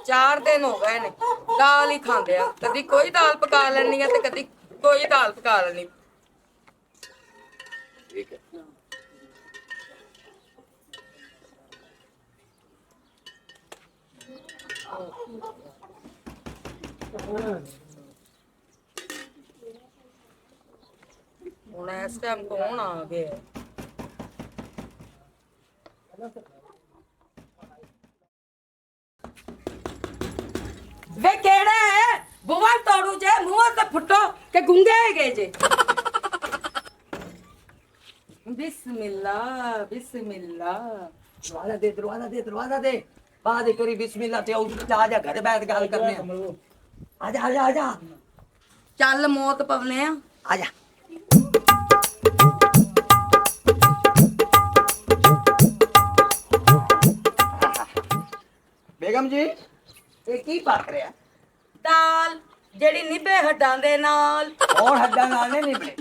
4 दिन हो गए ने दाल ही खांदे आ। कदी कोई दाल पका लेनी है ते कदी कोई दाल पका लेनी। ठीक है। ਹੁਣ ਇਸ ਟਾਈਮ ਕੌਣ ਆ ਗਿਆ? वे केड़े है बुआ तोड़ू जे मुंह से फुटो के गुंगे गए जे। बिस्मिल्लाह बिस्मिल्लाह। दरवाजा दे बाद करी बिस्मिल्लाह ते आजा घर बैठ गल करने आजा आजा आजा चल मौत पवने आजा। बेगम जी ये की पक रहा? दाल जेड़ी निभे हड्डां दे नाल। और हड्डां नाल नहीं निभने।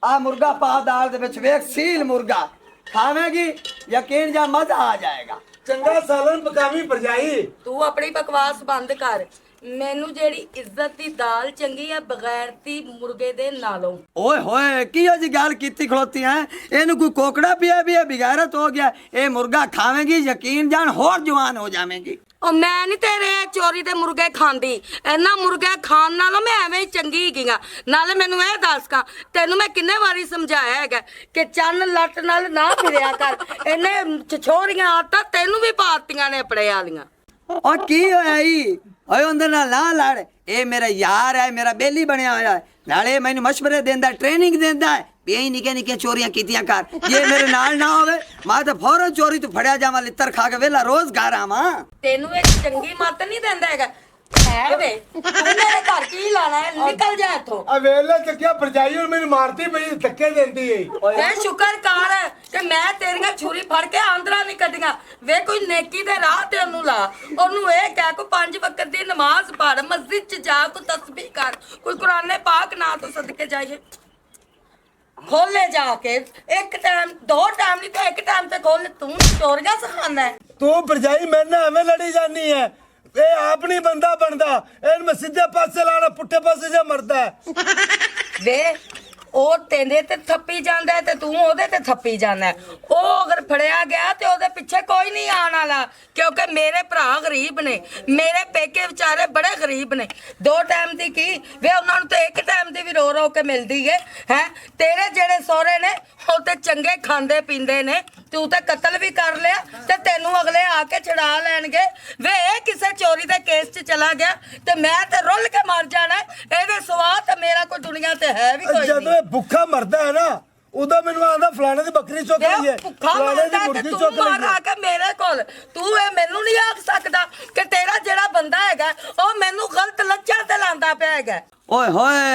आ मुर्गा पा दाल दे विच वेख सील मुर्गा खावेगी यकीन जा मजा आ जाएगा। चंगा सालन पकावी भरजाई। तू अपनी बकवास बंद कर। मैनू जेड़ी इज्जत दी दाल चंगी है बगैरती मुर्गे दे नालों। ओए होए कियो जी गल कीती खलोती है। एनु कोई कोकड़ा पिया भी है बिगारत हो गया। ए मुर्गा खावेगी यकीन जान होर जवान हो जावेगी। और मैं नहीं तेरे चोरी दे मुर्गे खांदी। इन्ना मुर्गा खान नालों मैं एवें ही चंगी हीगा। नाले मैनू ए दस का तेनू मैं किन्ने वारी समझाया है कि चन्न लट नाल ना फिरया कर। इन्ने छछोरियां आदतां तेनू भी पातियां ने अपने वालियां। और की होया ई ओए उंदे नाल ना लड़। ए मेरा यार है मेरा बेली बनया होया है नाले मैनू मशवरे देंदा ट्रेनिंग देंदा है भी यही निके निके चोरियां कीतियां कर। ये मेरे नाल ना होवे मैं तो फौरन चोरी तो फड़या जावां लित्तर खा के वेला रोज घर आवां। तेनू एक चंगी मत नहीं देंदा हैगा। है वे तू मेरे घर की लाना है निकल जा इथों। आ वेले चक्किया भरजाई और मेरी मारती पई धक्के देंदी है। वे शुक्र कर कि मैं तेरियां छुरी फड़ के आंदरा नहीं कड्डियां। वे कोई नेकी दे राह ते ओनू ला। ओनू ए कह को 5 वक्त दी नमाज पढ़ मस्जिद च जा को तस्बीह कर कोई कुरान पाक ना तो सदके जाइए खोले जाके एक टाइम 2 टाइम नहीं तो एक टाइम ते खोल। तू चोरियां सिखाना है। तू भरजाई मेरे नाल एवें लड़ी जानी है। ए आप नहीं बंदा बनदा एन मैं सीधे पासे लाना पुट्ठे पासे जा मरदा है। वे ਉਹ ਤੇਰੇ ਤੇ ਥੱਪੀ ਜਾਂਦਾ ਤੇ ਤੂੰ ਉਹਦੇ ਤੇ ਥੱਪੀ ਜਾਂਦਾ। ਉਹ ਅਗਰ ਫੜਿਆ ਗਿਆ ਤੇ ਉਹਦੇ ਪਿੱਛੇ ਕੋਈ ਨਹੀਂ ਆਣ ਵਾਲਾ ਕਿਉਂਕਿ ਮੇਰੇ ਭਰਾ ਗਰੀਬ ਨੇ। ਮੇਰੇ ਪੇਕੇ ਵਿਚਾਰੇ ਬੜੇ ਗਰੀਬ ਨੇ। 2 ਟਾਈਮ ਦੀ ਕੀ ਵੇ ਉਹਨਾਂ ਨੂੰ ਤੇ ਇੱਕ ਟਾਈਮ ਦੀ ਵੀ ਰੋ ਰੋ ਕੇ ਮਿਲਦੀ ਹੈ। ਤੇਰੇ ਜਿਹੜੇ ਸਹੁਰੇ ਨੇ ਉਹ ਤੇ ਚੰਗੇ ਖਾਂਦੇ ਪੀਂਦੇ ਨੇ। ਤੂੰ ਤੇ ਕਤਲ ਵੀ ਕਰ ਲਿਆ ਤੇ ਤੈਨੂੰ ਅਗਲੇ ਆ ਕੇ ਛੁਡਾ ਲੈਣਗੇ। ਵੇ ਇਹ ਕਿਸੇ ਚੋਰੀ ਦੇ ਕੇਸ 'ਚ ਚਲਾ ਗਿਆ ਤੇ ਮੈਂ ਤੇ ਰੁੱਲ ਕੇ ਮਰ ਜਾਣਾ। ਇਹਦੇ ਸਵਾਹ ਤੇ ਮੇਰਾ ਕੋਈ ਦੁਨੀਆ ਤੇ ਹੈ ਵੀ ਕੋਈ ਨਹੀਂ। भुखा मरदा है ना उदा मैनू आंदा फलाने दी बकरी चुक रही है फलाने दी मुर्गी चुक रही है। के मेरे कोल तू ए मैनू नहीं आख सकदा कि तेरा जेड़ा बंदा हैगा ओ मैनू गलत लक्षण ते लांदा पिया हैगा। ओए होए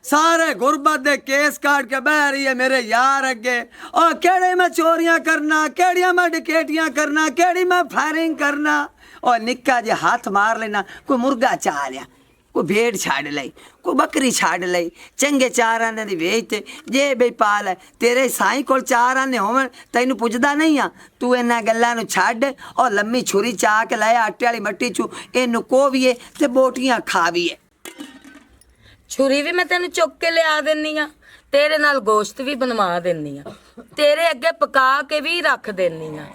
सारे गुरबत दे केस काट के बह रही है मेरे यार अगे। और केड़े मैं चोरियां करना केड़ियां मैं डकैतियां करना केड़ी मैं फायरिंग करना। और निक्का जे हाथ मार लेना कोई मुर्गा चा लिया कोई भेड़ छाड़ लाई कोई बकरी छाड़ लाई चंगे 4 आने दी वेच जे बई पाल है तेरे साईं कोल 4 आने होवन तैनू पुछदा नहीं आ। तू इन्हां गल्लां नू छड्ड और लम्मी छुरी चा के लाया आटे वाली मट्टी चू इनू कोवीए ते बोटियां खावीए। छुरी भी मैं तेन चुक के लिया देनी आ तेरे नाल गोश्त भी बनवा देनी आ तेरे अगे पका के भी रख देनी आ।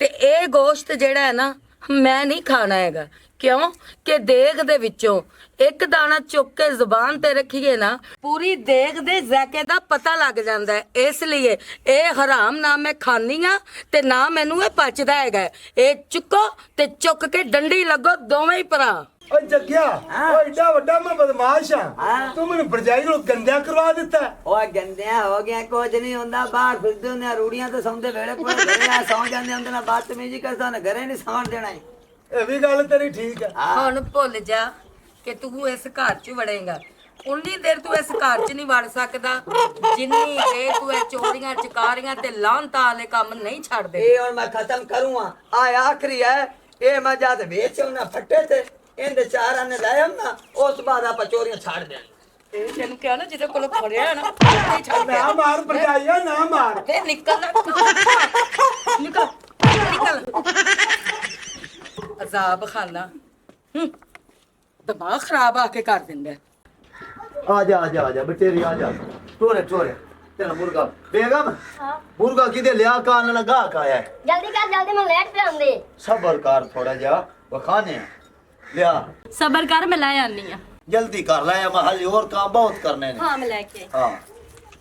ते ए गोश्त जेड़ा है ना मैं नहीं खाना हैगा। क्यों कि देग दे विचों एक दाना चुक के जुबान ते रखिए ना पूरी देग दे ज़ायके दा पता लग जांदा है। इसलिए ए हराम ना मैं खानी आ ते ना मैनू ए पचदा हैगा। ए चुको ते चुक के डंडी लगो दोवें ही भरा। ओ जग्गिया ओ एडा वड्डा मैं बदमाश हां तू मेनू भरजाई नु गंदा करवा दिता। ओए गंदिया हो गया कुछ नहीं होंदा बाहर फिरदे ने रूड़ियां ते सौंदे वेले कोई घरे आ सौ जांदे हुंदे ना बदतमीजी करदा ने घरे नहीं सौण देना। ਇਹ ਵੀ ਗੱਲ ਤੇਰੀ ਠੀਕ ਹੈ। ਹੁਣ ਭੁੱਲ ਜਾ ਕਿ ਤੂੰ ਇਸ ਘਰ 'ਚ ਵੜੇਗਾ। ਉਨੀ ਦੇਰ ਤੂੰ ਇਸ ਘਰ 'ਚ ਨਹੀਂ ਵੜ ਸਕਦਾ ਜਿੰਨੀ ਦੇਰ ਤੂੰ ਇਹ ਚੋਰੀਆਂ ਚਕਾਰੀਆਂ ਤੇ ਲਾਂਤਾਂ ਵਾਲੇ ਕੰਮ ਨਹੀਂ ਛੱਡਦੇ। ਇਹ ਹੁਣ ਮੈਂ ਖਤਮ ਕਰੂੰਗਾ ਆ ਆਖਰੀ ਹੈ। ਇਹ ਮੈਂ ਜਦ ਵੇਚੋ ਨਾ ਫੱਟੇ ਤੇ ਇਹਦੇ 4 ਆਨੇ ਲਾਇਆ ਨਾ ਉਸ ਬਾਅਦ ਆਪਾਂ ਚੋਰੀਆਂ ਛੱਡ ਦੇਣੀ। ਇਹ ਤੈਨੂੰ ਕਿਹਾ ਨਾ ਜਿਹਦੇ ਕੋਲ ਫੜਿਆ ਨਾ ਨਹੀਂ ਛੱਡ ਨਾ ਮਾਰ ਭਰਜਾਈਆ ਨਾ ਮਾਰ ਤੇ ਨਿਕਲ ਨਾ ਨਿਕਲ ਨਿਕਲ ਤਜ਼ਾਬ ਖਾਨਾ ਦਿਮਾਗ ਖਰਾਬ ਆ ਕੇ ਕਰ ਦਿੰਦਾ। आ जा बेटेरी आ जा टोरे तेरा मुर्गा बेगम मुर्गा किदे लिया कान लगा का है जल्दी कर जल्दी मैं लेट पे आंदी सबर कर थोड़ा जा वो खाने लिया सबर कर मैं ले आनी हां जल्दी कर ले मैं हाली और काम बहुत करने ने हां मैं लेके हां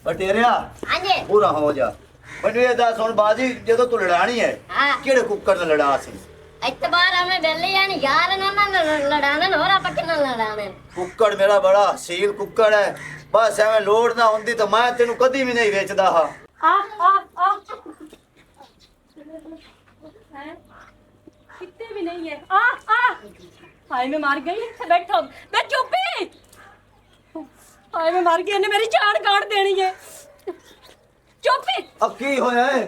बटेरिया हां जी पूरा हो जा बटेरिया दा सुन बाजी जदों तू लड़ानी है हां केड़े कुक्कड़ ने लड़ा सी इतबार हमें बेले यानी यार ना लड़ाने और आप कितना लड़ाने कुक्कड़ मेरा बड़ा हसील कुक्कड़ है बस एवें लोड़ ना होंदी तो मैं तेनू कदी भी नहीं बेचदा हा आ कितने भी नहीं है आ हाय मैं मार गई बैठो मैं चुप्पी हाय मैं मार गई इन्हें मेरी जान काट देनी है चुप्पी अब की होया है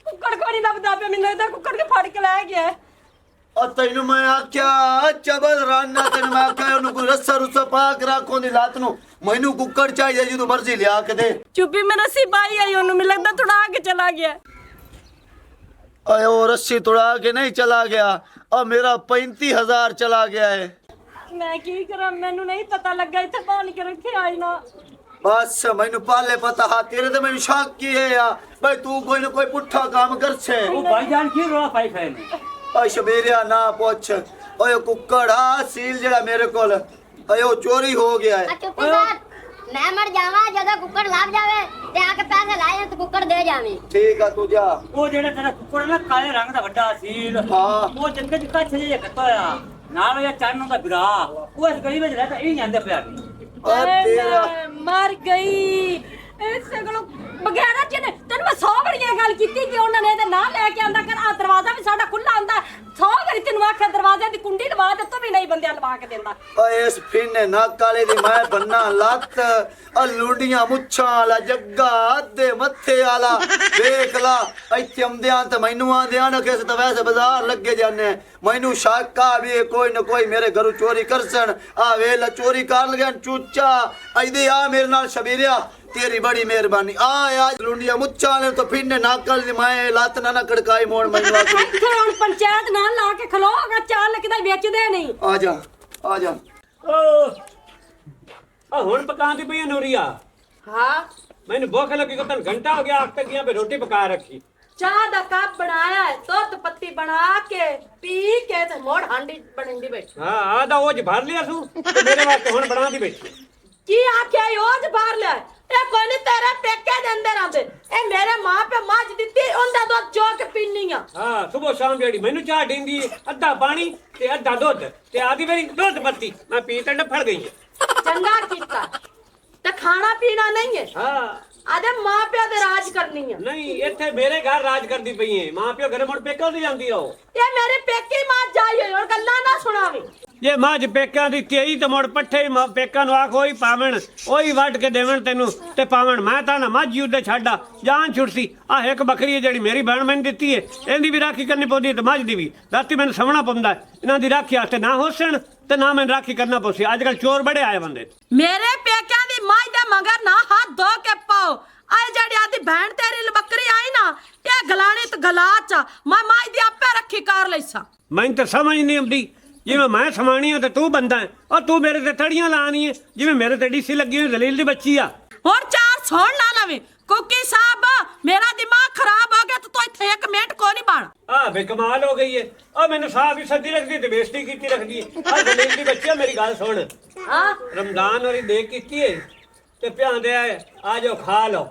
कुक्कड़ को नहीं दबदा पे मैंने इधर कुक्कड़ के फाड़ के ले गया है ਤੈਨੂੰ ਮੈਂ ਆਖਿਆ ਚਬਲ ਰਾਨਾ ਤੈਨੂੰ ਮੈਂ ਆਖਿਆ ਉਹਨੂੰ ਕੋਈ ਰੱਸਾ ਰੁੱਸਾ ਪਾ ਕੇ ਰੱਖੋ ਦੀ ਲਾਤ ਨੂੰ ਮੈਨੂੰ ਕੁੱਕੜ ਚਾਹੀਦਾ ਜਦੋਂ ਮਰਜ਼ੀ ਲਿਆ ਕੇ ਦੇ चुप्पी में रस्सी पाई आई ओनू मैं लगदा थोड़ा आगे चला गया ਓਏ ਉਹ ਰੱਸੀ ਤੁੜਾ ਕੇ ਨਹੀਂ ਚਲਾ ਗਿਆ ਆ ਮੇਰਾ 35000 ਚਲਾ ਗਿਆ ਹੈ मैं की करा मैनू नहीं पता लगा इथे बांध के रखे आई ना ਬਸ ਮੈਨੂੰ ਪਾਲੇ ਪਤਾ ਹਾਂ ਤੇਰੇ ਤੇ ਮੈਨੂੰ ਸ਼ੱਕ ਕੀ ਹੈ ਆ ਬਈ ਤੂੰ ਕੋਈ ਨਾ ਕੋਈ ਪੁੱਠਾ ਕੰਮ ਕਰਛੇ ਉਹ ਭਾਈਜਾਨ ਕੀ ਰੋਲਾ ਪਾਈ ਖੜੇ ਨੇ ਓਏ ਸ਼ਬੀਰਿਆ ਨਾ ਪੁੱਛ ਓਏ ਕੁੱਕੜ ਆ ਸੀਲ ਜਿਹੜਾ ਮੇਰੇ ਕੋਲ ਓਏ ਉਹ ਚੋਰੀ ਹੋ ਗਿਆ ਹੈ चुप्पी कर मैं मर जावा जदा कुक्कड़ लाग जावे ते आके पैसे लाए तो कुक्कड़ दे जावी ਠੀਕ ਆ ਤੂੰ ਜਾ ਉਹ ਜਿਹੜਾ ਤੇਰਾ ਕੁੱਕੜ ਨਾ ਕਾਲੇ ਰੰਗ ਦਾ ਵੱਡਾ ਸੀਲ ਹਾਂ। ਉਹ ਜੰਗਲ ਚ ਕੱਛ ਜੇ ਕੱਟਾ ਆ ਨਾਲ ਇਹ ਚੰਨ ਦਾ ਬਿਰਾ ਉਹ ਇਸ ਗਲੀ ਵਿੱਚ ਰਹਿਦਾ ਇਹ ਜਾਂਦੇ ਪਿਆ ਨਹੀਂ ਓ ਤੇਰਾ मर गई इस गलो बगैरा च ने तेन मैं 100 बड़ियां गल कीती कि उन्होंने ते ना लेके आंदा कर आ दरवाजा भी साडा खुला आंदा 100 बड़ी तेन आखे दरवाजे दी कुंडी लवा दे तो भी नहीं बंदे लवा के देंदा ਓਏ ਇਸ ਫਿੰਨੇ ਨੱਕ ਵਾਲੇ ਦੀ ਮੈਂ ਬੰਨਾ ਲੱਤ ਆ ਲੁੰਡੀਆਂ ਮੁੱਛਾਂ ਵਾਲਾ ਜੱਗਾ ਅੱਧੇ ਮੱਥੇ ਵਾਲਾ ਵੇਖ ਲਾ ਇੱਥੇ ਆਉਂਦਿਆਂ ਤੇ ਮੈਨੂੰ ਆਂਦਿਆਂ ਨਾ ਕਿਸ ਤਾਂ ਵੈਸੇ ਬਾਜ਼ਾਰ ਲੱਗੇ ਜਾਂਦੇ ਮੈਨੂੰ ਸ਼ੱਕ ਆ ਵੀ ਇਹ ਕੋਈ ਨਾ ਕੋਈ ਮੇਰੇ ਘਰੋਂ ਚੋਰੀ ਕਰਸਣ ਆ ਵੇਲਾ ਚੋਰੀ ਕਰ ਲਗਨ ਚੂਚਾ ਇਹਦੇ ਆ ਮੇਰੇ ਨਾਲ ਸ਼ਬੀਰਿਆ तेरी बड़ी मेहरबानी आ आज लुंडिया मुच्चा ने तो फिर ने नाकल दी मैं लात ना कड़काई मोड़ मैं ਇੱਥੇ ਹੁਣ ਪੰਚਾਇਤ ਨਾਲ ਲਾ ਕੇ ਖਲੋਗਾ ਚਾਲ ਕਿਦਾ ਵੇਚਦੇ ਨਹੀਂ आ जा ਆ ਹੁਣ ਪਕਾਉਣ ਦੀ ਪਈ ਨੂਰੀਆ ਹਾਂ ਮੈਨੂੰ ਭੁੱਖ ਲੱਗੀ ਕਿ ਤਨ ਘੰਟਾ ਹੋ ਗਿਆ ਅੱਖ ਤੱਕ ਗਿਆ ਰੋਟੀ ਪਕਾ ਰੱਖੀ ਚਾਹ ਦਾ ਕੱਪ ਬਣਾਇਆ ਹੈ ਦੁੱਧ ਪੱਤੀ ਬਣਾ ਕੇ ਪੀ ਕੇ ਤੇ ਮੋੜ ਹਾਂਡੀ ਬਣਨ ਦੀ ਬੈਠੀ ਹਾਂ ਆ ਦਾ ਉਹ ਜ ਭਰ ਲਿਆ ਤੂੰ ਤੇ ਮੇਰੇ ਵਾਸਤੇ ਹੁਣ ਬਣਾ ਦੀ ਬੈਠੀ ਕੀ ਆਖਿਆ ਉਹ ਜ ਬਾਹਰ ਲੈ ਇਹ ਕੋਈ ਨਹੀਂ ਤੇਰੇ ਪੇਕੇ ਦੇ ਅੰਦਰ ਆਂਦੇ ਇਹ ਮੇਰੇ ਮਾਂ ਪਿਓ ਮੱਝ ਦਿੱਤੀ ਉਹਦਾ ਦੁੱਧ ਚੋ ਕੇ ਪੀਣੀ ਆ ਹਾਂ ਸਵੇਰ ਸ਼ਾਮ ਜਿਹੜੀ ਮੈਨੂੰ ਚਾਹ ਦਿੰਦੀ ਅੱਧਾ ਪਾਣੀ ਤੇ ਅੱਧਾ ਦੁੱਧ ਤੇ ਆਦੀ ਮੇਰੀ ਦੁੱਧ ਪੱਤੀ ਮੈਂ ਪੀ ਤੇ ਫੜ ਗਈ ਚੰਗਾ ਕੀਤਾ ਤੇ ਖਾਣਾ ਪੀਣਾ ਨਹੀਂ ਹੈ ਹਾਂ ਆਦੇ ਮਾਂ ਪਿਓ ਦੇ ਰਾਜ ਕਰਨੀ ਆ ਨਹੀਂ ਇੱਥੇ ਮੇਰੇ ਘਰ ਰਾਜ ਕਰਦੀ ਪਈ ਏ ਮਾਂ ਪਿਓ ਘਰੇ ਮੁੜ ਪੇਕਾ ਦੀ ਜਾਂਦੀ ਰਹੋ ਇਹ ਮੇਰੇ ਪੇਕੇ ਮਾਂ ਜਾਈ ਹੋਈ ਹੁਣ ਗੱਲਾਂ ਨਾ ਸੁਣਾਵੀਂ ਜੇ ਮੱਝ ਪੇਕਾਂ ਦੀ ਤੇਈ ਤੇ ਮੁੜ ਪੱਠੇ ਪੇਕਾਂ ਨੂੰ ਆਖ ਉਹੀ ਪਾਵਣ ਉਹੀ ਵੱਢ ਕੇ ਦੇਵਣ ਤੈਨੂੰ ਤੇ ਪਾਵਣ ਮੈਂ ਤਾਂ ਨਾ ਮੱਝ ਉਹਦੇ ਛੱਡਾ ਜਾਨ ਛੁੱਟਦੀ ਆ ਇੱਕ ਬੱਕਰੀ ਹੈ ਜਿਹੜੀ ਮੇਰੀ ਭੈਣ ਮੈਨੂੰ ਦਿੱਤੀ ਏ ਇਹਦੀ ਵੀ ਰਾਖੀ ਕਰਨੀ ਪਉਂਦੀ ਤੇ ਮੱਝ ਦੀ ਵੀ ਰਾਤੀ ਮੈਨੂੰ ਸਵਣਾ ਪਉਂਦਾ ਇਹਨਾਂ ਦੀ ਰਾਖੀ ਵਾਸਤੇ ਨਾ ਹੋਸਣ ਤੇ ਨਾ ਮੈਨੂੰ ਰਾਖੀ ਕਰਨਾ ਪਉਂਦੀ ਅੱਜ ਕੱਲ ਚੋਰ ਬੜੇ ਆਏ ਬੰਦੇ ਮੇਰੇ ਪੇਕਿਆਂ ਦੀ ਮਾਂ ਦੇ ਮਗਰ ਨਾ ਹੱਥ ਧੋ ਕੇ ਪਾਓ ਆਏ ਜਿਹੜੀ ਆਦੀ ਭੈਣ ਤੇਰੀ ਬੱਕਰੀ ਆਈ ਨਾ ਇਹ ਗਲਾਣੀ ਤੇ ਗਲਾਚ ਮੈਂ ਮਾਂ ਦੀ ਆਪੇ ਰੱਖੀ ਕਰ ਲੈਸਾਂ ਮੈਨੂੰ ਤਾਂ ਸਮਝ ਨਹੀਂ ਆਉਂਦੀ ਜਿਵੇਂ ਮੈਂ ਸਮਾਣੀ ਆ ਤੇ ਤੂੰ ਬੰਦਾ ਉਹ ਤੂੰ ਮੇਰੇ ਤੇ ਤੜੀਆਂ ਲਾਣੀ ਏ ਜਿਵੇਂ ਮੇਰੇ ਤੇ ਡੀਸੀ ਲੱਗੀ ਹੋਈ ਦਲੀਲ ਦੀ ਬੱਚੀ ਆ ਹੁਣ ਚਾਰ ਸੁਣ ਨਾ ਲਵੇਂ ਕੁੱਕੀ ਸਾਹਿਬ ਮੇਰਾ ਦਿਮਾਗ ਖਰਾਬ ਹੋ ਗਿਆ ਤੇ ਤੂੰ ਇੱਥੇ 1 ਮਿੰਟ ਕੋ ਨਹੀਂ ਬਣ ਆ ਬੇ ਕਮਾਲ ਹੋ ਗਈ ਏ ਆ ਮੈਨੂੰ ਸਾਹ ਵੀ ਸੱਦੀ ਰੱਖਦੀ ਤੇ ਬੇਇੱਜ਼ਤੀ ਕੀਤੀ ਰੱਖਦੀ ਏ ਆ ਦਲੀਲ ਦੀ ਬੱਚੀ ਆ ਮੇਰੀ ਗੱਲ ਸੁਣ ਹਾਂ ਰਮਜ਼ਾਨ ਵਾਲੀ ਦੇਖ ਕੀਤੀ ਏ ਤੇ ਪਿਆਂਦੇ ਆ ਜਾਓ ਖਾ ਲਓ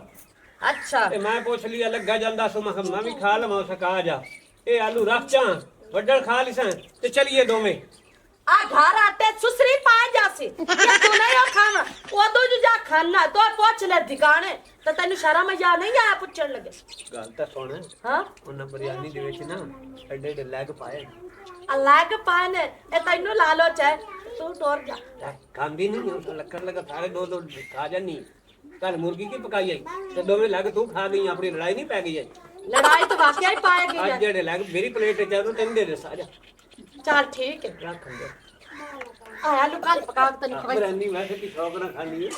ਅੱਛਾ ਤੇ ਮੈਂ ਪੁੱਛ ਲਿਆ ਲੱਗਾ ਜਾਂਦਾ ਸੋ ਮੈਂ ਵੀ ਖਾ ਲਵਾਂ ਸਕਾ ਜਾ ਇਹ ਆਲੂ ਰੱਖ ਚਾਂ ਵੱਡਲ ਖਾ ਲਿਸਾਂ ਤੇ ਚਲੀਏ ਦੋਵੇਂ ਆ ਘਰ ਆਤੇ ਸੁਸਰੀ ਪਾ ਜਾਸੀ ਕਿ ਤੂੰ ਨਹੀਂ ਆ ਖਾਣਾ ਉਦੋਂ ਜੋ ਜਾ ਖਾਣਾ ਤੋ ਪੁੱਛ ਲੈ ਦਿਗਾਣੇ ਤਾਂ ਤੈਨੂੰ ਸ਼ਰਮ ਆ ਨਹੀਂ ਆਇਆ ਪੁੱਛਣ ਲੱਗੇ ਗੱਲ ਤਾਂ ਸੁਣ ਹਾਂ ਉਹਨਾਂ ਬਿਰਿਆਨੀ ਦੇ ਵਿੱਚ ਨਾ ਐਡੇ ਐਡੇ ਲੈਗ ਪਾਏ ਅਲੱਗ ਪਾਣ ਇਹ ਤੈਨੂੰ ਲਾਲਚ ਹੈ ਤੂੰ ਟੋਰ ਜਾ ਖਾਂਦੀ ਨਹੀਂ ਉਹ ਲੱਕੜ ਲਗਾ ਸਾਰੇ ਦੋ ਦੋ ਖਾ ਜਾਨੀ ਕੱਲ ਮੁਰਗੀ ਕੀ ਪਕਾਈ ਆਈ ਤੇ ਦੋਵੇਂ ਲੱਗ ਤੂੰ ਖਾ ਗਈ ਆਪਣੀ ਲੜਾਈ ਨਹੀਂ ਪੈ ਗਈ ਆਈ ਲੜਾਈ ਤਾਂ ਵਾਕਿਆ ਹੀ ਪਾਏਗੀ ਅੱਜ ਜਿਹੜੇ ਲੱਗ ਮੇਰੀ ਪਲੇਟ ਚ ਆਉਂ ਤੈਨੂੰ ਦੇ ਦੇ ਸਾਜਾ ਚੱਲ ਠੀਕ ਹੈ ਰੱਖ ਦੇ ਆਇਆ ਲੁਕਾ ਪਕਾ ਕੇ ਤੈਨੂੰ ਖਵਾਈ ਬਿਰਿਆਨੀ ਵੈਸੇ ਵੀ ਸ਼ੌਕ ਨਾਲ ਖਾਣੀ ਹੈ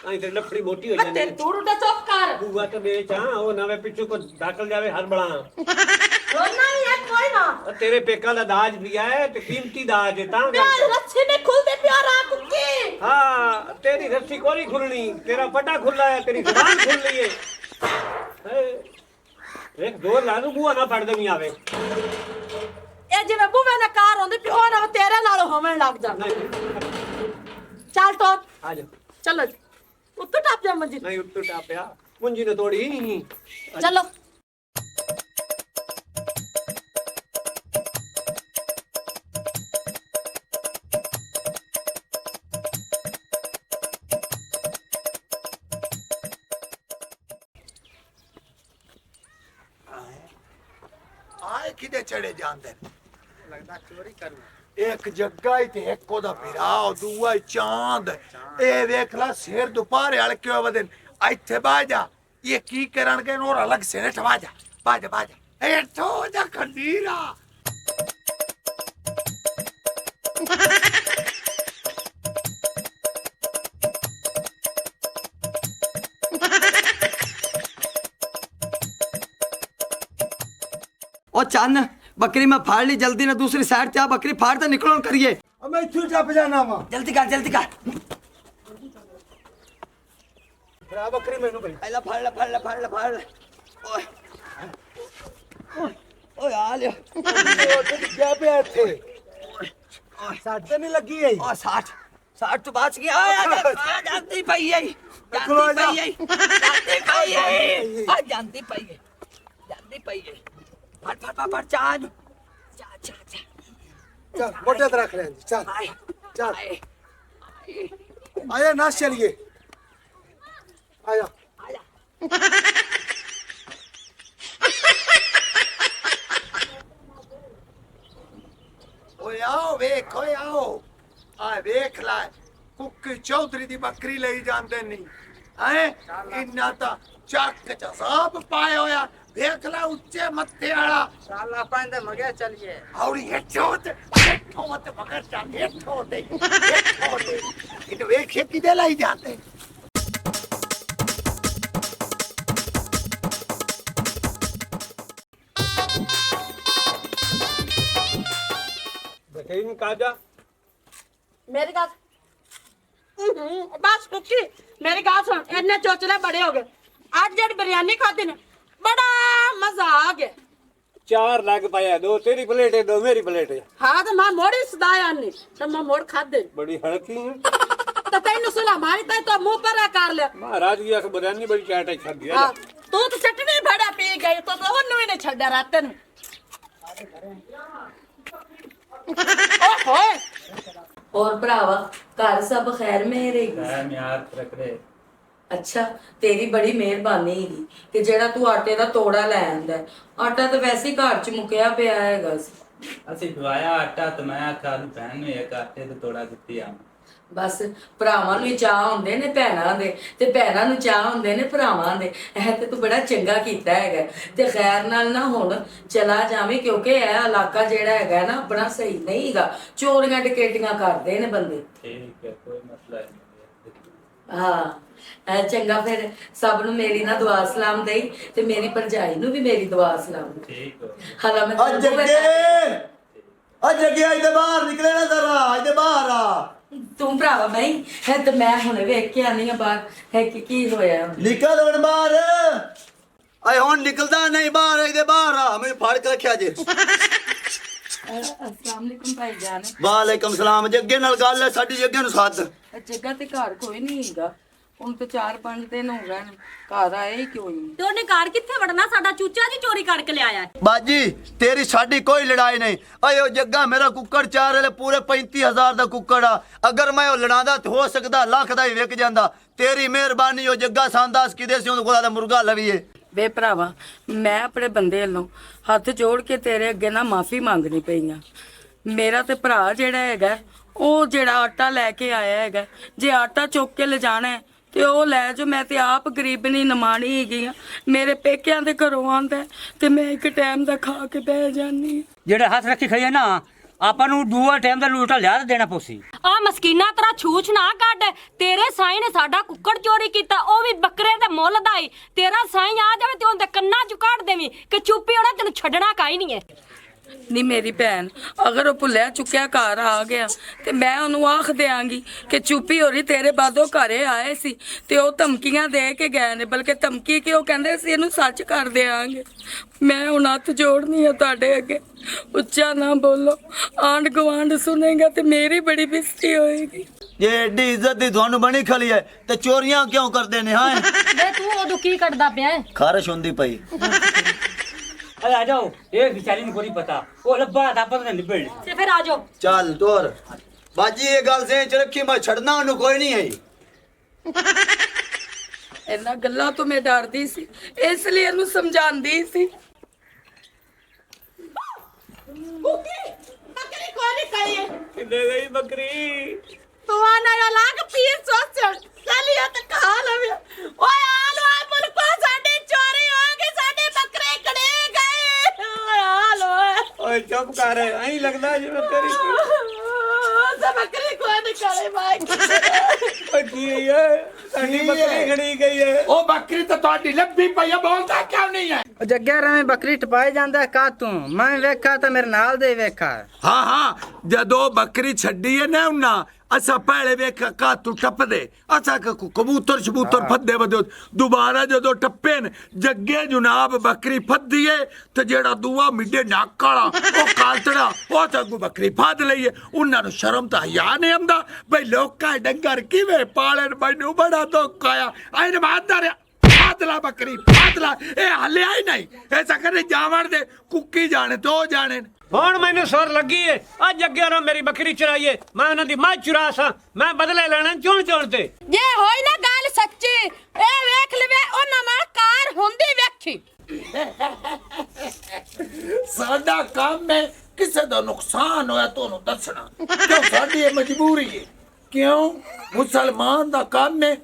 ਐਂ ਤੇ ਲੱਫੜੀ ਮੋਟੀ ਹੋ ਤੇ ਜਾਂਦੀ ਤੂੰ ਰੁੱਟਾ ਚੁੱਪ ਕਰ ਬੂਆ ਤੇ ਵੇਚ ਹਾਂ ਉਹ ਨਵੇਂ ਪਿੱਛੋਂ ਕੋ ਦਾਖਲ ਜਾਵੇ ਹਰ ਬਲਾ ਰੋਣਾ ਹੀ ਹੈ ਕੋਈ ਨਾ ਤੇਰੇ ਪੇਕਾਂ ਦਾ ਦਾਜ ਵੀ ਹੈ ਤੇ ਕੀਮਤੀ ਦਾਜ ਹੈ ਤਾਂ ਪਿਆਰ ਰੱਛੀ ਨੇ ਖੁੱਲਦੇ ਪਿਆਰਾ ਕੁੱਕੀ ਹਾਂ ਤੇਰੀ ਰੱਸੀ ਕੋਈ ਖੁੱਲਣੀ ਤੇਰਾ ਫਟਾ ਖੁੱਲਾ ਹੈ ਤੇਰੀ ਜ਼ਬਾਨ ਖੁੱਲ ਲਈ ਹੈ ਇੱਕ ਜ਼ੋਰ ਲਾ ਨੂੰ ਬੂਆ ਨਾ ਫੜ ਦੇਵੀਂ ਆਵੇ ਇਹ ਜਿਵੇਂ ਬੂਵੇਂ ਦਾ ਕਾਰ ਹੁੰਦੀ ਪਿਓ ਨਾ ਤੇਰੇ ਨਾਲ ਹੋਵਣ ਲੱਗ ਜਾ ਚੱਲ ਟੋਪ ਆ ਜਾ ਚਲੋ ਉੱਤੋਂ ਟੱਪ ਜਾ ਮੰਜੀ ਨਹੀਂ ਉੱਤੋਂ ਟਾਪਿਆ ਮੁੰਜੀ ਨੇ ਤੋੜੀ ਚਲੋ ਆਏ ਕਿਤੇ ਚੜੇ ਜਾਂਦੇ ਨੇ ਲੱਗਦਾ ਚੋਰੀ ਕਰੂ ਇੱਕ ਜੱਗਾ ਹੀ ਤੇ ਇੱਕ ਉਹਦਾ ਭਰਾ ਦੂਆ ਚਾਂਦ ਇਹ ਵੇਖ ਲੈ ਸਿਰ ਦੁਪਹਿਰ ਵਾਲ ਕਿਉਂ ਵਦਨ ਇੱਥੇ ਬਹਿ ਜਾ ਇਹ ਕੀ ਕਰਨਗੇ ਨੋਰ ਅਲੱਗ ਸੇ ਠਵਾ ਜਾ ਬਾਜਾ ਇਹ ਠੋ ਜਾ ਖੰਡੀਰਾ ओ चन्न बकरी मैं फाड़ ली जल्दी ना दूसरी साइड से आ बकरी फाड़ तो निकलो करिए मैं इथू टप जाना वा जल्दी कर भरा बकरी मैनू भाई ला फाड़ ले ओए ओए आ लियो क्या पे थे सट नहीं लगी है ओ 60 तो बच गया आ जानती पई है जानती पई है फट चांद चल मोटे तरह रख ले चल आया नाच चलिए आया ओए आओ आ वेख ला कुक्की चौधरी दी बकरी ले जांदे नहीं हैं इन्ना ता चक च सब पाए होया देख ला ऊंचे मत्थे वाला साला पांदे मगे चलिए औरी हेठो मत मगर चल हेठो दे इन वेखे किदे लाई जाते बकरी में कहा जा मेरी गाल बस कुकी मेरी गाल सुन इतने चोचले बड़े हो गए आज जब बिरयानी खाती ने बड़ा मजा आ गया 4 लग पाया 2 तेरी प्लेट है 2 मेरी प्लेट है हाँ तो मैं मोड़ी सदाया नहीं तो मैं मोड़ खा दे बड़ी हड़की है तो तेन सुना मारी तय तो मुंह पर कर ले महाराज की आख बिरयानी बड़ी चाट है खा दिया हाँ तू तो चटनी बड़ा पी गई तो ਉਹਨੂੰ ਵੀ ਨਹੀਂ ਛੱਡਿਆ ਰਾਤ ਨੂੰ ਓਏ और भरावा घर सब खैर मेरे अच्छा तेरी बड़ी मेहरबानी ही कि जेड़ा तू आटे दा तोड़ा ले आंदा है। आटा तो वैसे ही घर च मुकिया पिया हैगा सी ਅਸੀਂ ਖਵਾਇਆ ਆਟਾ ਤੇ ਮੈਂ ਆਖਿਆ ਨੂੰ ਭੈਣ ਨੂੰ ਇੱਕ ਆਟੇ ਤੇ ਤੋੜਾ ਦਿੱਤੀ ਆ बस ਭਰਾਵਾਂ ਨੂੰ ਹੀ ਚਾਹ ਹੁੰਦੇ ਨੇ ਭੈਣਾਂ ਦੇ ਤੇ ਭੈਣਾਂ ਨੂੰ ਚਾਹ ਹੁੰਦੇ ਨੇ ਭਰਾਵਾਂ ਦੇ ਇਹ ਤੇ ਤੂੰ ਬੜਾ ਚੰਗਾ ਕੀਤਾ ਹੈਗਾ ਤੇ ਖੈਰ ਨਾਲ ਨਾ ਹੁਣ ਚਲਾ ਜਾਵੇਂ ਕਿਉਂਕਿ ਇਹ ਇਲਾਕਾ ਜਿਹੜਾ ਹੈਗਾ ਨਾ ਆਪਣਾ ਸਹੀ ਨਹੀਂ ਹੈਗਾ ਚੋਰੀਆਂ ਡਕੈਤੀਆਂ ਕਰਦੇ ਨੇ ਬੰਦੇ ਠੀਕ ਹੈ ਕੋਈ ਮਸਲਾ ਨਹੀਂ ਹਾਂ ਚੰਗਾ ਫਿਰ ਸਭ ਨੂੰ ਮੇਰੀ ਨਾ ਦੁਆ ਸਲਾਮ ਦੇਈ ਤੇ ਮੇਰੀ ਭਰਜਾਈ ਨੂੰ ਵੀ ਮੇਰੀ ਦੁਆ ਸਲਾਮ ਠੀਕ ਹੋ ਹਾਲਾ ਮੈਂ ਅੱਜ ਅੱਗੇ ਆਈ ਤੇ ਬਾਹਰ ਨਿਕਲੇ ਨਾ ਜ਼ਰਾ ਅੱਜ ਬਾਹਰ ਆ ਤੂੰ ਭਰਾਵਾ ਮੈਂ ਹੈ ਤੇ ਮੈਂ ਹੁਣੇ ਵੇਖ ਕੇ ਆਨੀ ਆ ਬਾਹਰ ਹੈ ਕਿ ਕੀ ਹੋਇਆ ਨਿਕਲ ਹੁਣ ਬਾਹਰ ਆਏ ਹੁਣ ਨਿਕਲਦਾ ਨਹੀਂ ਬਾਹਰ ਇਹਦੇ ਬਾਹਰ ਆ ਮੈਨੂੰ ਫੜ ਕੇ ਰੱਖਿਆ ਜੇ अस्सलाम वालेकुम भाईजान ਵਾਲੇਕਮ ਸਲਾਮ ਜੱਗੇ ਨਾਲ ਗੱਲ ਹੈ ਸਾਡੀ ਜੱਗੇ ਨੂੰ ਸੱਦ जगह ते घर कोई नहीं हैगा ਹੁਣ ਤੇ 4-5 ਦਿਨ ਹੋ ਗਏ ਨੇ ਘਰ ਆਏ ਹੀ ਕਿਉਂ ਨਹੀਂ ਤੇ ਉਹਨੇ ਕਾਰ ਕਿੱਥੇ ਵੜਨਾ ਸਾਡਾ ਚੂਚਾ ਜੀ ਚੋਰੀ ਕਰਕੇ ਲਿਆਇਆ ਹੈ ਬਾਜੀ ਤੇਰੀ ਸਾਡੀ ਕੋਈ ਲੜਾਈ ਨਹੀਂ ਓਏ ਉਹ ਜੱਗਾ ਮੇਰਾ ਕੁੱਕੜ ਚਾਰ ਵਾਲੇ ਪੂਰੇ 35000 ਦਾ ਕੁੱਕੜ ਆ ਅਗਰ ਮੈਂ ਉਹ ਲੜਾਂਦਾ ਤੇ ਹੋ ਸਕਦਾ ਲੱਖ ਦਾ ਹੀ ਵਿਕ ਜਾਂਦਾ ਤੇਰੀ ਮਿਹਰਬਾਨੀ ਉਹ ਜੱਗਾ ਸਾਂਦਾਸ ਕਿਦੇ ਸੀ ਉਹਦੇ ਕੋਲ ਦਾ ਮੁਰਗਾ ਲਵੀਏ ਵੇ ਭਰਾਵਾ ਮੈਂ ਆਪਣੇ ਬੰਦੇ ਵੱਲੋਂ ਹੱਥ ਜੋੜ ਕੇ ਤੇਰੇ ਅੱਗੇ ਨਾ ਮਾਫੀ ਮੰਗਣੀ ਪਈਆਂ ਮੇਰਾ ਤੇ ਭਰਾ ਜਿਹੜਾ ਹੈਗਾ ਉਹ ਜਿਹੜਾ ਆਟਾ ਲੈ ਕੇ ਆਇਆ ਹੈਗਾ ਜੇ ਆਟਾ ਚੁੱਕ ਕੇ ਲਿਜਾਣਾ ਹੈ ਤੇ ਉਹ ਲੈ ਜੋ ਮੈਂ ਤੇ ਆਪ ਗਰੀਬਣੀ ਨਮਾਣੀ ਹੈਗੀ ਆ ਮੇਰੇ ਪੇਕਿਆਂ ਦੇ ਘਰੋਂ ਆਂਦਾ ਤੇ ਮੈਂ ਇੱਕ ਟਾਈਮ ਦਾ ਖਾ ਕੇ ਬਹਿ ਜਾਨੀ ਜਿਹੜੇ ਹੱਥ ਰੱਖੀ ਖਈ ਹੈ ਨਾ ਆਪਾਂ ਨੂੰ ਦੂਆ ਟਾਈਮ ਦਾ ਲੂਟਾ ਲਿਆ ਦੇਣਾ ਪੋਸੀ। ਆ ਮਸਕੀਨਾ ਤੇਰਾ ਛੂਛ ਨਾ ਕੱਢ, ਤੇਰੇ ਸਾਈਂ ਨੇ ਸਾਡਾ ਕੁੱਕੜ ਚੋਰੀ ਕੀਤਾ, ਉਹ ਵੀ ਬੱਕਰੇ ਦੇ ਮੁੱਲ ਦਾ ਹੀ। ਤੇਰਾ ਸਾਈਂ ਆ ਜਾਵੇ ਤੇ ਉਹਦੇ ਕੰਨਾਂ 'ਚ ਕੱਢ ਦੇਵੀਂ ਕਿ ਚੁੱਪੀ ਉਹਨੇ ਤੈਨੂੰ ਛੱਡਣਾ ਕਾਈ ਨਹੀਂ ਹੈ। ਨਹੀਂ ਮੇਰੀ ਭੈਣ, ਅਗਰ ਉਹ ਭੁੱਲਿਆ ਚੁੱਕਿਆ ਘਰ ਆ ਗਿਆ ਤੇ ਮੈਂ ਉਹਨੂੰ ਆਖ ਦਿਆਂਗੀ ਕਿ ਚੁੱਪੀ ਹੋ ਰਹੀ, ਤੇਰੇ ਬਾਦੋਂ ਘਰੇ ਆਏ ਸੀ ਤੇ ਉਹ ਧਮਕੀਆਂ ਦੇ ਕੇ ਗਏ ਨੇ, ਬਲਕਿ ਧਮਕੀ ਕਿ ਉਹ ਕਹਿੰਦੇ ਸੀ ਇਹਨੂੰ ਸੱਚ ਕਰ ਦਿਆਂਗੇ। ਮੈਂ ਹੁਣ ਹੱਥ ਜੋੜਨੀ ਆ ਤੁਹਾਡੇ ਅੱਗੇ, ਉੱਚਾ ਨਾ ਬੋਲੋ, ਆਂਢ ਗੁਆਂਢ ਸੁਣੇਗਾ ਤੇ ਮੇਰੀ ਬੜੀ ਬੇਇੱਜ਼ਤੀ ਹੋਏਗੀ। ਜੇ ਏਡੀ ਇੱਜ਼ਤ ਦੀ ਤੁਹਾਨੂੰ ਬਣੀ ਖਲੀ ਹੈ ਤੇ ਚੋਰੀਆਂ ਕਿਉਂ ਕਰਦੇ ਨੇ? ਹਾਂ ਵੇ ਤੂੰ ਉਦੋਂ ਕੀ ਕਰਦਾ ਪਿਆ? ਖਾਰਸ਼ ਹੁੰਦੀ ਪਈ। अरे आ जाओ, ये बेचारी को नहीं पता, वो लब्बा था पता नहीं निबड़। ਤੇ ਫਿਰ ਆ ਜਾਓ। ਚੱਲ ਤੋਰ ਬਾਜੀ, ਇਹ ਗੱਲ ਸੇ ਚ ਰੱਖੀ, ਮੈਂ ਛੱਡਣਾ ਉਹਨੂੰ ਕੋਈ ਨਹੀਂ ਹੈ। ਇਹਨਾਂ ਗੱਲਾਂ ਤੋਂ ਮੈਂ ਡਰਦੀ ਸੀ, ਇਸ ਲਈ ਇਹਨੂੰ ਸਮਝਾਉਂਦੀ ਸੀ। बकरी कौन खाई है? ਕਿੰਨੇ ਗਈ ਬੱਕਰੀ? तू आना या लाग पीर सोच चलिए तो खा लवे। ओए आलो आ मुल्को साडे चोरी हो गई, साडे बकरे कड़े गए। ओए आलो ਓਏ ਚੁੱਪ ਕਰ, ਐਂ ਲੱਗਦਾ ਜਿਵੇਂ ਤੇਰੀ सब बकरी कौन खाई भाई? ਓਏ ਕੀ ਹੈ? ਸਾਡੀ ਬੱਕਰੀ ਖੜੀ ਗਈ ਹੈ। ਉਹ ਬੱਕਰੀ ਤਾਂ ਤੁਹਾਡੀ ਲੱਭੀ ਪਈ ਆ, ਬੋਲਦਾ ਕਿਉਂ ਨਹੀਂ ਹੈ? ਜੱਗੇ ਰਵੇਂ ਬੱਕਰੀ ਟਪਾਈ ਜਾਂਦਾ ਕਾ ਤੂੰ? ਮੈਂ ਵੇਖਾ ਤਾਂ ਮੇਰੇ ਨਾਲ ਦੇ ਵੇਖਾ। ਹਾਂ ਹਾਂ, ਜਦੋਂ ਬੱਕਰੀ ਛੱਡੀ ਹੈ ਨਾ ਉਹਨਾਂ, ਅਸਾਂ ਪਹਿਲੇ ਵੇਖ ਕਾ ਤੂੰ ਟੱਪਦੇ, ਅਸਾਂ ਕਬੂਤਰ ਸ਼ਬੂਤਰ ਫੱਦੇ ਵਦੇ, ਦੁਬਾਰਾ ਜਦੋਂ ਟੱਪੇ ਨੇ ਜੱਗੇ ਜਨਾਬ ਬੱਕਰੀ ਫੱਦੀ ਏ ਤੇ ਜਿਹੜਾ ਦੂਆ ਮਿੱਡੇ ਨੱਕ ਵਾਲਾ ਉਹ ਕਾਲਤੜਾ, ਉਹ ਤਾਂ ਅੱਗੋਂ ਬੱਕਰੀ ਫੱਦ ਲਈਏ। ਉਹਨਾਂ ਨੂੰ ਸ਼ਰਮ ਤਾਂ ਹਿਆ ਨਹੀਂ ਆਉਂਦਾ ਬਈ ਲੋਕਾਂ ਡੰਗਰ ਕਿਵੇਂ ਪਾਲਣ। ਮੈਨੂੰ ਬੜਾ ਦੁੱਖ ਆਇਆ, ਐਨ ਮਾਰਦਾ ਰਿਹਾ, ਫਾਦਲਾ ਬੱਕਰੀ ਫਾਦਲਾ, ਇਹ ਹੱਲਿਆ ਹੀ ਨਹੀਂ। ਇਹ ਸਕਰੇ ਜਾਵਣ ਦੇ ਕੁੱਕੀ ਜਾਣੇ ਦੋ ਜਾਣੇ ਨੇ। ਹੁਣ ਮੈਨੂੰ ਸੁਰ ਲੱਗੀ ਏ, ਅੱਜ ਅੱਗੇ ਨਾ ਮੇਰੀ ਬੱਕਰੀ ਚਰਾਈਏ, ਮੈਂ ਉਹਨਾਂ ਦੀ ਮੱਝ ਚੁਰਾ ਸਾਂ, ਮੈਂ ਬਦਲੇ ਲੈਣਾ ਚੁਣ ਚੁਣ ਤੇ। ये होई ना गल सच्ची, ए वेख लवे ओना नाल कार हुंदी वेखी। ਸਾਡਾ ਕੰਮ ਹੈ ਕਿਸੇ ਦਾ ਨੁਕਸਾਨ ਹੋਇਆ ਤੁਹਾਨੂੰ ਦੱਸਣਾ, ਕਿਉਂ ਸਾਡੀ ਇਹ ਮਜਬੂਰੀ ਹੈ। ਕਿਉਂ ਮੁਸਲਮਾਨ ਦਾ ਕੰਮ ਹੈ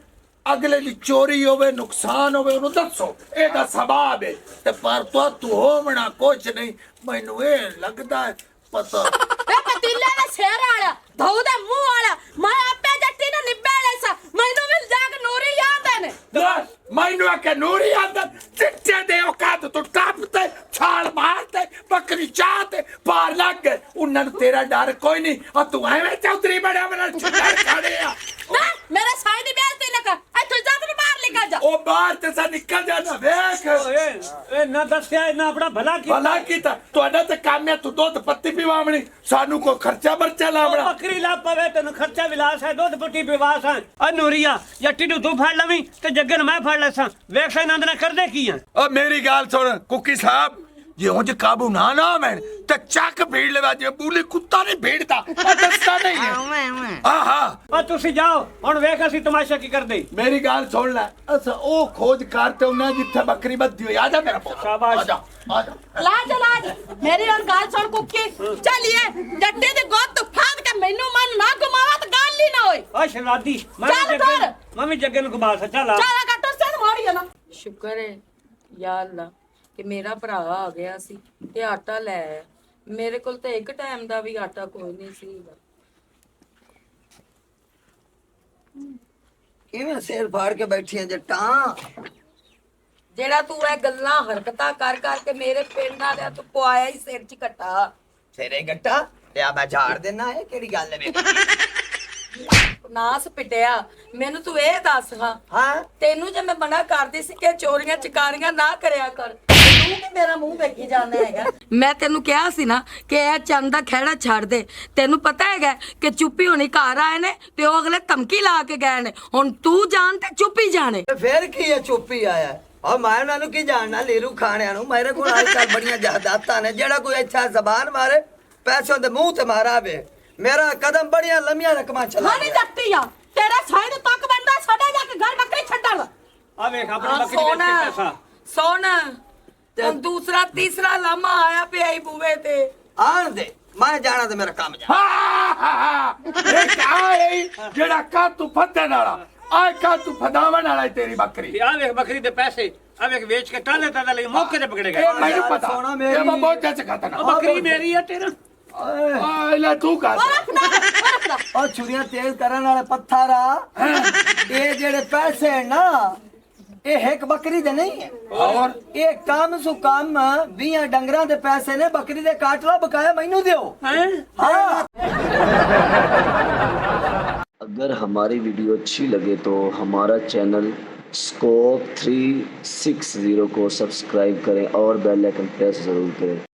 ਅਗਲੇ ਦੀ ਚੋਰੀ ਹੋਵੇ ਨੁਕਸਾਨ ਹੋਵੇ ਉਹਨੂੰ ਦੱਸੋ, ਇਹਦਾ ਸਵਾਬ ਹੈ। ਤੇ ਪਰ ਤੂੰ ਹੋਵਣਾ ਕੁਛ ਨਹੀਂ, ਮੈਨੂੰ ਇਹ ਲੱਗਦਾ ਹੈ ਪਤਾ। ए पतीले दा सिर वाला, धौ दा मुंह वाला, मैं आपे जट्टी ने निब्बेले सा, मैनू भी जाग नूरी याद है ने। ਦੱਸ ਮੈਨੂੰ ਆਖੇ ਨੂਰੀ ਆਂਦਾ ਚਿੱਟੇ ਦੇ ਔਕਾਤ ਤੋਂ ਟੱਪ ਤੇ ਛਾਲ ਮਾਰ ਤੇ ਬੱਕਰੀ ਚਾਹ ਤੇ ਪਾਰ ਲੱਗ ਗਏ। ਉਹਨਾਂ ਨੂੰ ਤੇਰਾ ਡਰ ਕੋਈ ਨਹੀਂ, ਆ ਤੂੰ ਐਵੇਂ ਚੌਧਰੀ ਬੜਿਆ ਮੇਰਾ ਛੱਡਰ ਖੜੇ ਆ। ना मेरे साई दी बेइज्जती ना कर, ए तू जात नु बाहर निकल जा। ਉਹ ਬਾਹਰ ਤੇ ਸਾ ਨਿਕਲ ਜਾਣਾ ਵੇਖ। ਓਏ ਇਹ ਨਾ ਦੱਸਿਆ, ਇਹਨਾਂ ਆਪਣਾ ਭਲਾ ਕੀਤਾ। ਭਲਾ ਕੀਤਾ ਤੁਹਾਡਾ ਤੇ ਕੰਮ ਹੈ, ਤੂੰ ਦੁੱਧ ਪੱਤੀ ਪਿਵਾਵਣੀ, ਸਾਨੂੰ ਕੋਈ ਖਰਚਾ ਬਰਚਾ ਉਹ ਲਾਵਣਾ। ਬੱਕਰੀ ਲਾ ਪਵੇ ਤੈਨੂੰ ਖਰਚਾ ਵਿਲਾਸ ਹੈ, ਦੁੱਧ ਪੁੱਟੀ ਵਿਵਾਸ ਹੈ। ਆ ਨੂਰੀਆ ਜੱਟੀ ਨੂੰ ਤੂੰ ਫੜ ਲਵੀਂ ਤੇ ਜੱਗੇ ਨੂੰ ਮੈਂ ਫੜ ਲੈਸਾਂ, ਵੇਖ ਸੈ ਨੰਦ ਨਾਲ ਕਰਦੇ ਕੀ ਆ। ਓ ਮੇਰੀ ਗੱਲ ਸੁਣ ਕੁੱਕੀ ਸਾਹਿਬ, ਜੇ ਉਂਝ ਕਾਬੂ ਨਾ ਮੈਂ ਤੇ ਚੱਕ ਭੀੜ ਲਵਾ, ਜੇ ਬੂਲੀ ਕੁੱਤਾ ਨਹੀਂ ਭੀੜਦਾ, ਉਹ ਦੱਸਦਾ ਨਹੀਂ ਹੈ। ਆਹਾ ਆ ਤੁਸੀਂ ਜਾਓ, ਹੁਣ ਵੇਖ ਅਸੀਂ ਤਮਾਸ਼ਾ ਕੀ ਕਰਦੇ। ਮੇਰੀ ਗੱਲ ਸੁਣ ਲੈ, ਅਸਾਂ ਉਹ ਖੋਜ ਕਰਤੇ ਉਹਨਾਂ ਜਿੱਥੇ ਬੱਕਰੀ ਬੱਧੀ ਹੋਈ। ਆ ਜਾ ਮੇਰਾ ਪੁੱਤ, ਸ਼ਾਬਾਸ਼। ਆ ਜਾ ਆ ਜਾ। लाज लाज मेरी और गाल सुन कुक्की, चलिए जट्टी दी गोद तू फाद के मैनू मन ना घुमावा तो गाल ही ना होई। ਆ ਸ਼ਰਾਦੀ ਚੱਲ ਫਿਰ। ਮੈਂ ਵੀ ਜੱਗੇ ਨੂੰ ਘੁਮਾ ਸੱਚਾ ਲਾ। चला कट्टर से मोड़ी ना। ਸ਼ੁਕਰ ਹੈ ਯਾ ਅੱਲਾ ਕਿ ਮੇਰਾ ਭਰਾ ਆ ਗਿਆ ਸੀ ਤੇ ਆਟਾ ਲੈ ਆਇਆ। ਮੇਰੇ ਕੋਲ ਤਾਂ ਇੱਕ ਟਾਈਮ ਦਾ ਵੀ ਆਟਾ ਕੋਈ ਨਹੀਂ ਸੀਗਾ। ਕਿਵੇਂ ਸਿਰ ਫਾੜ ਕੇ ਬੈਠੀਆਂ ਜੱਟਾਂ? ਜਿਹੜਾ ਤੂੰ ਇਹ ਗੱਲਾਂ ਹਰਕਤਾਂ ਕਰ ਕਰਕੇ ਮੇਰੇ ਪਿੰਡ ਵਾਲਿਆਂ ਤੋਂ ਪਵਾਇਆ ਹੀ ਸਿਰ 'ਚ ਘਟਾ। ਸਿਰੇ ਗੱਟਾ ਲਿਆ ਮੈਂ ਝਾੜ ਦੇਣਾ, ਇਹ ਕਿਹੜੀ ਗੱਲ ਹੈ? ਨਾਸ ਪਿਟਿਆ, ਮੈਨੂੰ ਤੂੰ ਇਹ ਦੱਸ ਹਾਂ ਤੈਨੂੰ ਜੇ ਮੈਂ ਮਨਾ ਕਰਦੀ ਸੀ ਕਿ ਚੋਰੀਆਂ ਚਕਾਰੀਆਂ ਨਾ ਕਰਿਆ ਕਰ, ਤੂੰ ਕਿ ਮੇਰਾ ਮੂੰਹ ਵੇਖੀ ਜਾਂਦਾ ਹੈਗਾ। ਮੈਂ ਤੈਨੂੰ ਕਿਹਾ ਸੀ ਨਾ ਕਿ ਇਹ ਚੰਦ ਦਾ ਖਹਿੜਾ ਛੱਡ ਦੇ। ਤੈਨੂੰ ਪਤਾ ਹੈਗਾ ਕਿ ਚੁੱਪੀ ਹੋਣੀ ਘਰ ਆਏ ਨੇ ਤੇ ਉਹ ਅਗਲੇ ਧਮਕੀ ਲਾ ਕੇ ਗਏ ਨੇ, ਹੁਣ ਤੂੰ ਜਾਣ ਤੇ ਚੁੱਪੀ ਜਾਣੇ। ਤੇ ਫਿਰ ਕੀ ਹੈ ਚੁੱਪੀ ਆਇਆ? ਆ ਮੈਂ ਉਹਨਾਂ ਨੂੰ ਕੀ ਜਾਣਨਾ, ਲੀਰੂ ਖਾਣਿਆਂ ਨੂੰ। ਮੇਰੇ ਕੋਲ ਅੱਜ ਕੱਲ ਬੜੀਆਂ ਜਾਇਦਾਦਾਂ ਨੇ, ਜਿਹੜਾ ਕੋਈ ਇੱਛਾ ਜ਼ਬਾਨ ਮਾਰੇ ਪੈਸੋਂ ਦੇ ਮੂੰਹ ਤੇ ਮਾਰਾ ਵੇ। ਮੇਰਾ ਕਦਮ ਬੜੀਆਂ ਲੰਮੀਆਂ ਰਕਮਾਂ ਚਲਾ हां नहीं जट्टी या तेरा साई नु तक बनदा, साडे जाके घर बकरी छड्डण। ਆ ਵੇਖ ਆਪਣੀ ਬੱਕਰੀ ਵੇਚ ਕੇ ਪੈਸਾ। ਸੋਨ ਹੁਣ ਦੂਸਰਾ ਤੀਸਰਾ ਲਾਮਾ ਆਇਆ ਪਿਆ ਈ ਬੂਵੇ ਤੇ। ਆਣ ਦੇ, ਮੈਂ ਜਾਣਾ ਤੇ ਮੇਰਾ ਕੰਮ ਜਾ। ਇੱਕ ਆਏ ਜਿਹੜਾ ਕਾ ਤੂੰ ਫੱਦਣ ਵਾਲਾ, ਆ ਕਾ ਤੂੰ ਫਦਾਵਣ ਵਾਲਾ ਤੇਰੀ ਬੱਕਰੀ। ਆ ਵੇਖ ਬੱਕਰੀ ਦੇ ਪੈਸੇ, ਆ ਵੇਖ ਵੇਚ ਕੇ ਟਾਲੇ ਤਾਲੇ ਲਈ ਮੌਕੇ ਤੇ ਪਕੜੇ ਗਏ। ਇਹ ਮੈਨੂੰ ਪਤਾ, ਸੋਨਾ ਮੇਰੀ। ਇਹ ਮੈਂ ਬਹੁਤ ਜੱਜ ਖਾਤਾ ਨਾ। ਉਹ ਬੱਕਰੀ ਮੇਰੀ ਆ ਤੇਰਾ। ਲੈ ਤੂੰ ਕਰ और छुरियां तेज करने वाले पत्थर ये जेड़े पैसे है ना ये एक बकरी दे नहीं है और ये काम सु काम 20 डंगरा दे पैसे ने बकरी दे काट लो बकाया मैनू दियो हाँ। अगर हमारी वीडियो अच्छी लगे तो हमारा चैनल स्कोप 360 को सब्सक्राइब करें और बेल आइकन प्रेस जरूर करें।